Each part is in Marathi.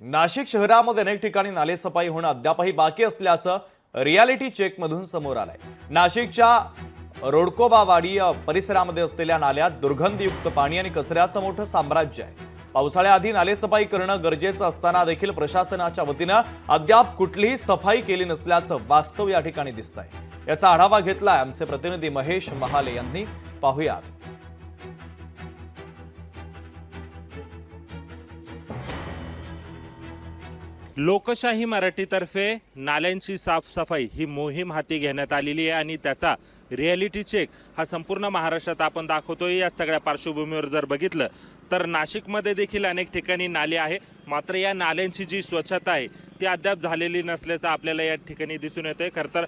नाशिक शहरामध्ये अनेक ठिकाणी नालेसफाई होणं अद्यापही बाकी असल्याचं रियालिटी चेकमधून समोर आलंय। नाशिकच्या रोडकोबावाडी परिसरामध्ये असलेल्या नाल्यात दुर्गंधयुक्त पाणी आणि कचऱ्याचं मोठं साम्राज्य आहे। पावसाळ्याआधी नालेसफाई करणं गरजेचं असताना देखील प्रशासनाच्या वतीनं अद्याप कुठलीही सफाई केली नसल्याचं वास्तव या ठिकाणी दिसतंय। याचा आढावा घेतलाय आमचे प्रतिनिधी महेश महाले यांनी। पाहूयात। लोकशाही मराठीतर्फे नाल्यांची साफसफाई ही मोहीम हाती घेण्यात आलेली आहे आणि त्याचा रियालिटी चेक हा संपूर्ण महाराष्ट्रात आपण दाखवतोय। या सगळ्या पार्श्वभूमीवर जर बघितलं तर नाशिकमध्ये देखील अनेक ठिकाणी नाले आहे, मात्र या नाल्यांची जी स्वच्छता आहे ती अद्याप झालेली नसल्याचं आपल्याला या ठिकाणी दिसून येतंय। खरं तर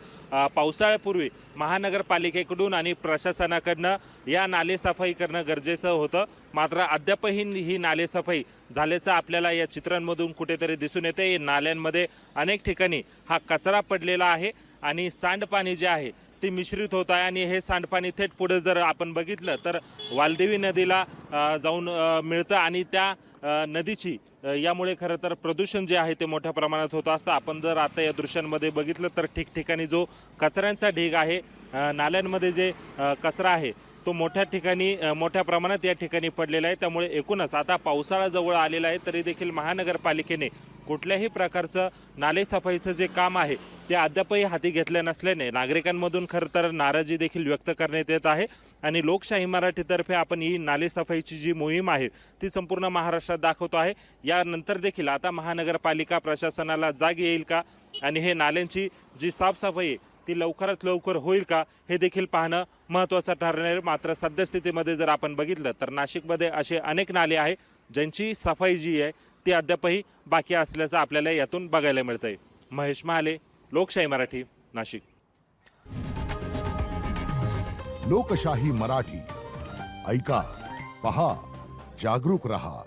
पावसाळ्यापूर्वी महानगरपालिकेकडून आणि प्रशासनाकडनं या नालेसफाई करणं गरजेचं होतं, मात्र अद्यापही ही नालेसफाई झाल्याचं आपल्याला या चित्रांमधून कुठेतरी दिसून येते। नाल्यांमध्ये अनेक ठिकाणी हा कचरा पडलेला आहे आणि सांडपाणी जे आहे ते मिश्रित होत आहे आणि हे सांडपाणी थेट पुढे जर आपण बघितलं तर वालदेवी नदीला जाऊन मिळतं आणि त्या नदीची यामुळे खरं तर प्रदूषण जे आहे ते मोठ्या प्रमाणात होत असतं। आपण जर आता या दृश्यांमध्ये बघितलं तर ठिकठिकाणी जो कचऱ्यांचा ढीग आहे, नाल्यांमध्ये जे कचरा आहे तो मोठ्या प्रमाणात या ठिकाणी पडलेला आहे। त्यामुळे एकूणच आता पावसाळा जवळ आलेला आहे तरी देखील महानगरपालिकेने कुठल्याही प्रकारचं नालेसफाईचं जे काम आहे ते अद्यापही हाती घेतले नसल्याने नागरिकांमधून खरं तर नाराजी देखील व्यक्त करण्यात येत आहे। आणि लोकशाही मराठीतर्फे आपण ही नालेसफाईची जी मोहीम आहे ती संपूर्ण महाराष्ट्रात दाखवतो आहे। यानंतर देखील आता महानगरपालिका प्रशासनाला जाग येईल का आणि हे नाल्यांची जी साफसफाई आहे ती लवकरात लवकर होईल का हे देखील पाहणं महत्त्वाचं ठरणार आहे। मात्र सद्यस्थितीमध्ये जर आपण बघितलं तर नाशिकमध्ये असे अनेक नाले आहे ज्यांची सफाई जी आहे ती अद्यापही बाकी असल्याचं आपल्याला यातून बघायला मिळतंय। महेश महाले, लोकशाही मराठी, नाशिक। लोकशाही मराठी ऐका, पहा, जागरूक रहा।